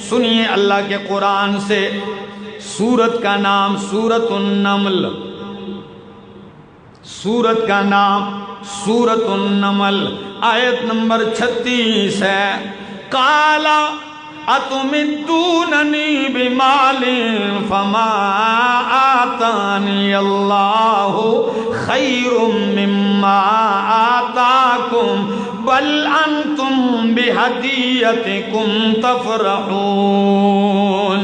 سنیے اللہ کے قرآن سے، سورت کا نام سورۃ النمل، سورت کا نام سورۃ النمل، آیت نمبر 36 ہے۔ قال اتمدوننی بمال فما آتانی اللہ خیر مما آتاکم بل انتم بہدیتکم تفرحون۔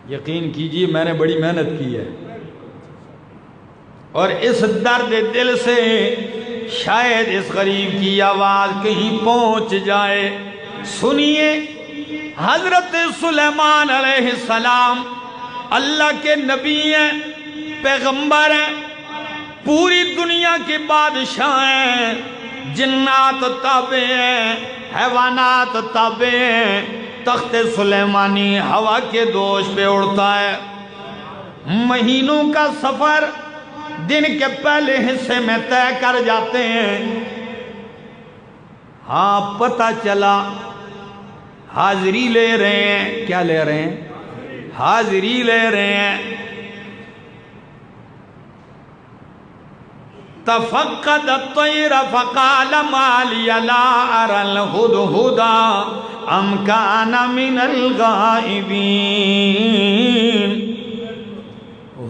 یقین کیجیے میں نے بڑی محنت کی ہے، اور اس درد دل سے شاید اس غریب کی آواز کہیں پہنچ جائے۔ سنیے، حضرت سلیمان علیہ السلام اللہ کے نبی ہیں، پیغمبر ہیں، پوری دنیا کے بادشاہ ہیں، جنات تابع ہیں، حیوانات تابع ہیں، تخت سلیمانی ہوا کے دوش پہ اڑتا ہے، مہینوں کا سفر دن کے پہلے حصے میں طے کر جاتے ہیں۔ ہاں پتہ چلا حاضری لے رہے ہیں، کیا لے رہے ہیں؟ حاضری لے رہے ہیں۔ تفقد الطیر فقال ما لی لا اری الہدہد ام کان من الغائبین۔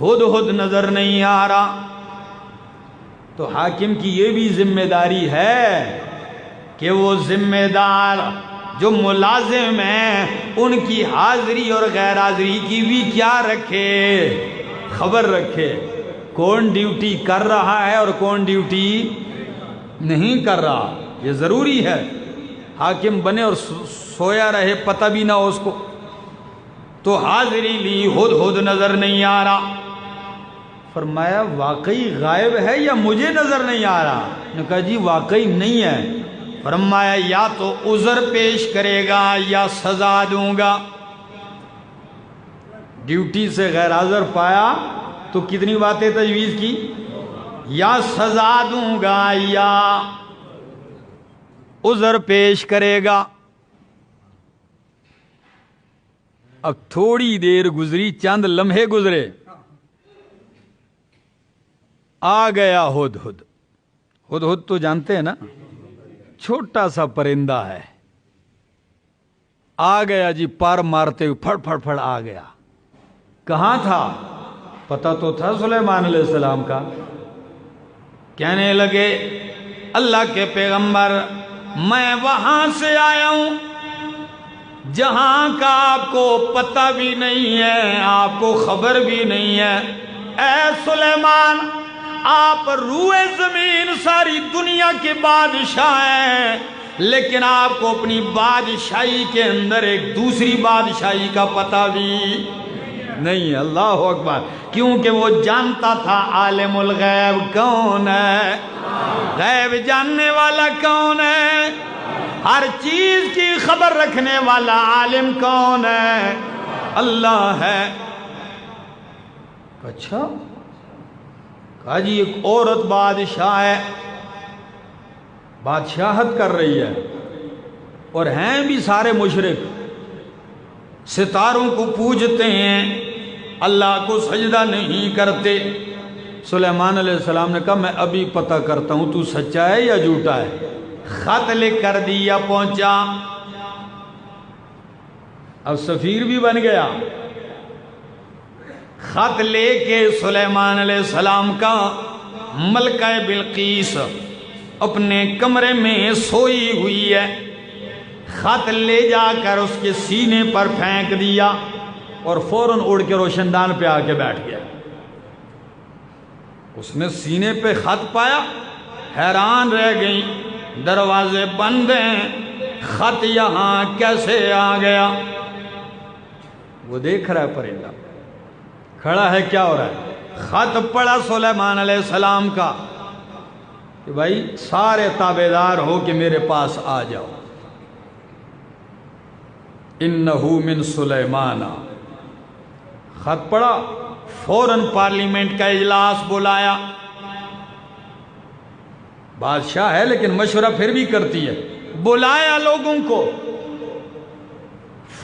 ہدہد نظر نہیں آ رہا، تو حاکم کی یہ بھی ذمہ داری ہے کہ وہ ذمہ دار جو ملازم ہیں ان کی حاضری اور غیر حاضری کی بھی کیا رکھے، خبر رکھے، کون ڈیوٹی کر رہا ہے اور کون ڈیوٹی نہیں کر رہا۔ یہ ضروری ہے، حاکم بنے اور سویا رہے پتہ بھی نہ ہو اس کو۔ تو حاضری لی، ہدہد نظر نہیں آ رہا۔ فرمایا واقعی غائب ہے یا مجھے نظر نہیں آ رہا؟ نے کہا جی واقعی نہیں ہے۔ فرمایا یا تو عذر پیش کرے گا یا سزا دوں گا۔ ڈیوٹی سے غیر حاضر پایا تو کتنی باتیں تجویز کی، یا سزا دوں گا یا عذر پیش کرے گا۔ اب تھوڑی دیر گزری، چند لمحے گزرے، آ گیا ہدہد۔ ہدہد تو جانتے ہیں نا، چھوٹا سا پرندہ ہے، آ گیا جی، پار مارتے ہوئے پھڑ پھڑ پھڑ آ گیا۔ کہاں تھا؟ پتہ تو تھا سلیمان علیہ السلام کا۔ کہنے لگے اللہ کے پیغمبر میں وہاں سے آیا ہوں جہاں کا آپ کو پتہ بھی نہیں ہے، آپ کو خبر بھی نہیں ہے۔ اے سلیمان، آپ روئے زمین ساری دنیا کے بادشاہ ہیں، لیکن آپ کو اپنی بادشاہی کے اندر ایک دوسری بادشاہی کا پتہ بھی نہیں ہے۔ اللہ اکبر! کیونکہ وہ جانتا تھا عالم الغیب کون ہے، غیب جاننے والا کون ہے، ہر چیز کی خبر رکھنے والا عالم کون ہے؟ اللہ ہے۔ اچھا کہا جی ایک عورت بادشاہ ہے، بادشاہت کر رہی ہے، اور ہیں بھی سارے مشرک، ستاروں کو پوجتے ہیں، اللہ کو سجدہ نہیں کرتے۔ سلیمان علیہ السلام نے کہا میں ابھی پتہ کرتا ہوں تو سچا ہے یا جھوٹا ہے۔ خط لکھ کر دیا، پہنچا، اب سفیر بھی بن گیا۔ خط لے کے سلیمان علیہ السلام کا ملکہ بلقیس اپنے کمرے میں سوئی ہوئی ہے، خط لے جا کر اس کے سینے پر پھینک دیا اور فوراً اڑ کے روشن دان پہ آ کے بیٹھ گیا۔ اس نے سینے پہ خط پایا، حیران رہ گئی، دروازے بند ہیں، خط یہاں کیسے آ گیا؟ وہ دیکھ رہا ہے پرندہ کھڑا ہے، کیا ہو رہا ہے؟ خط پڑا سلیمان علیہ السلام کا کہ بھائی سارے تابعدار ہو کہ میرے پاس آ جاؤ، انہو من سلیمان۔ خط پڑا، فوراً پارلیمنٹ کا اجلاس بلایا۔ بادشاہ ہے لیکن مشورہ پھر بھی کرتی ہے، بلایا لوگوں کو،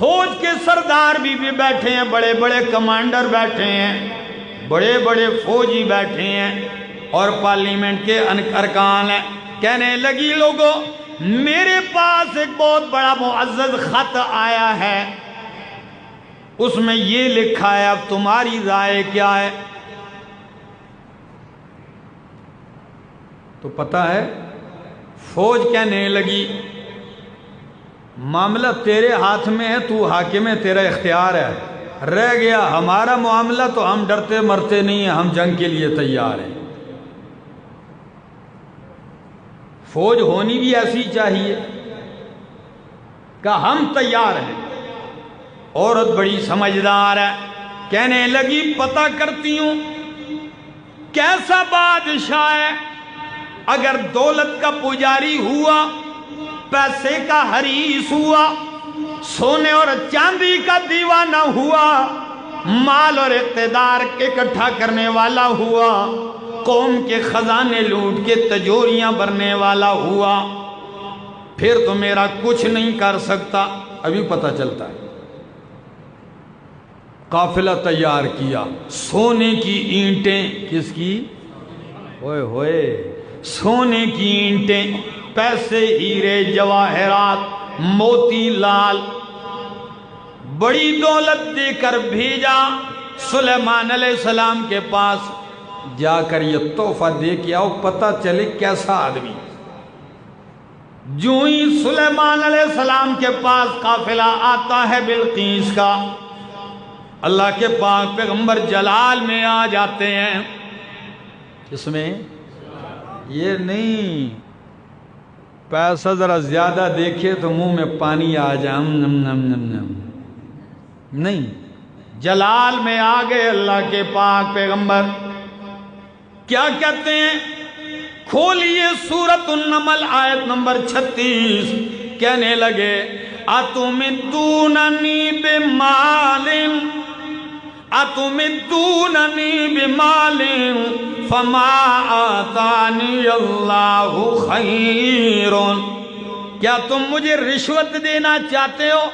فوج کے سردار بھی بیٹھے ہیں، بڑے بڑے کمانڈر بیٹھے ہیں، بڑے بڑے فوجی بیٹھے ہیں، اور پارلیمنٹ کے ارکان ہیں۔ کہنے لگی لوگوں میرے پاس ایک بہت بڑا معزز خط آیا ہے، اس میں یہ لکھا ہے، اب تمہاری رائے کیا ہے؟ تو پتہ ہے فوج کہنے لگی معاملہ تیرے ہاتھ میں ہے، تو حاکم ہے، تیرا اختیار ہے، رہ گیا ہمارا معاملہ تو ہم ڈرتے مرتے نہیں ہیں، ہم جنگ کے لیے تیار ہیں۔ فوج ہونی بھی ایسی چاہیے کہ ہم تیار ہیں۔ عورت بڑی سمجھدار ہے، کہنے لگی پتہ کرتی ہوں کیسا بادشاہ ہے، اگر دولت کا پجاری ہوا، پیسے کا حریص ہوا، سونے اور چاندی کا دیوانہ ہوا، مال اور اقتدار اکٹھا کرنے والا ہوا، قوم کے خزانے لوٹ کے تجوریاں بھرنے والا ہوا، پھر تو میرا کچھ نہیں کر سکتا۔ ابھی پتہ چلتا ہے قافلہ تیار کیا، سونے کی اینٹیں، کس کی؟ ہوئے ہوئے، سونے کی اینٹیں، پیسے، ہیرے، جواہرات، موتی لال، بڑی دولت دے کر بھیجا سلیمان علیہ السلام کے پاس، جا کر یہ تحفہ دے کے آؤ، پتہ چلے کیسا آدمی۔ جو ہی سلیمان علیہ السلام کے پاس قافلہ آتا ہے بلقیس کا، اللہ کے پاک پیغمبر جلال میں آ جاتے ہیں۔ اس میں یہ نہیں پیسہ ذرا زیادہ دیکھے تو منہ میں پانی آ جائے، نم نم نم نم، نہیں، جلال میں آ گئے اللہ کے پاک پیغمبر۔ کیا کہتے ہیں؟ کھولیے سورۃ النمل آیت نمبر 36، کہنے لگے اتمدوننی بمال اتمدوننی بمال فما آتانی اللہ خیر، کیا تم مجھے رشوت دینا چاہتے ہو،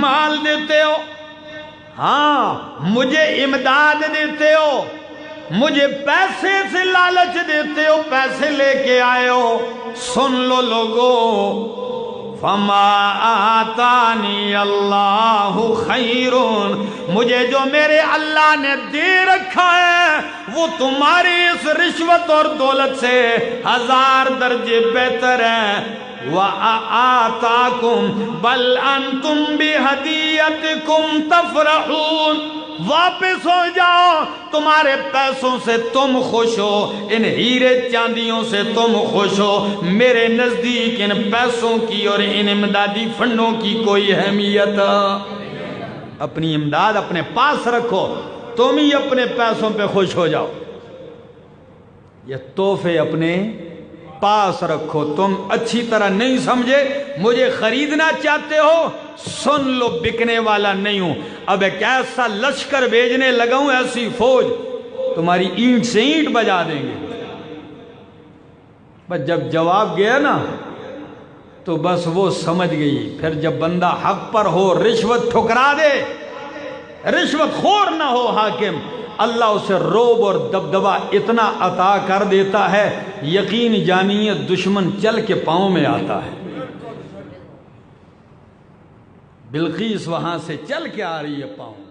مال دیتے ہو، ہاں مجھے امداد دیتے ہو، مجھے پیسے سے لالچ دیتے ہو، پیسے لے کے آئے ہو، سن لو لوگو، فما آتانی اللہ خیر، مجھے جو میرے اللہ نے دے رکھا ہے وہ تمہاری اس رشوت اور دولت سے 1000 درجے بہتر ہے۔ وَآتَاكُمْ بَلْ أَنْتُمْ بِهَدِيَّتِكُمْ تَفْرَحُونَ، واپس ہو جاؤ، تمہارے پیسوں سے تم خوش ہو، ان ہیرے چاندیوں سے تم خوش ہو، میرے نزدیک ان پیسوں کی اور ان امدادی فنڈوں کی کوئی اہمیت۔ اپنی امداد اپنے پاس رکھو، تم ہی اپنے پیسوں پہ خوش ہو جاؤ، یہ تحفے اپنے پاس رکھو۔ تم اچھی طرح نہیں سمجھے، مجھے خریدنا چاہتے ہو، سن لو بکنے والا نہیں ہوں، اب ایک ایسا لشکر بھیجنے لگا ہوں، ایسی فوج تمہاری اینٹ سے اینٹ بجا دیں گے۔ بس جب جواب گیا نا تو بس وہ سمجھ گئی، پھر جب بندہ حق پر ہو، رشوت ٹھکرا دے، رشوت خور نہ ہو حاکم، اللہ اسے روب اور دبدبہ اتنا عطا کر دیتا ہے، یقین جانیے دشمن چل کے پاؤں میں آتا ہے۔ بلقیس وہاں سے چل کے آ رہی ہے پاؤں۔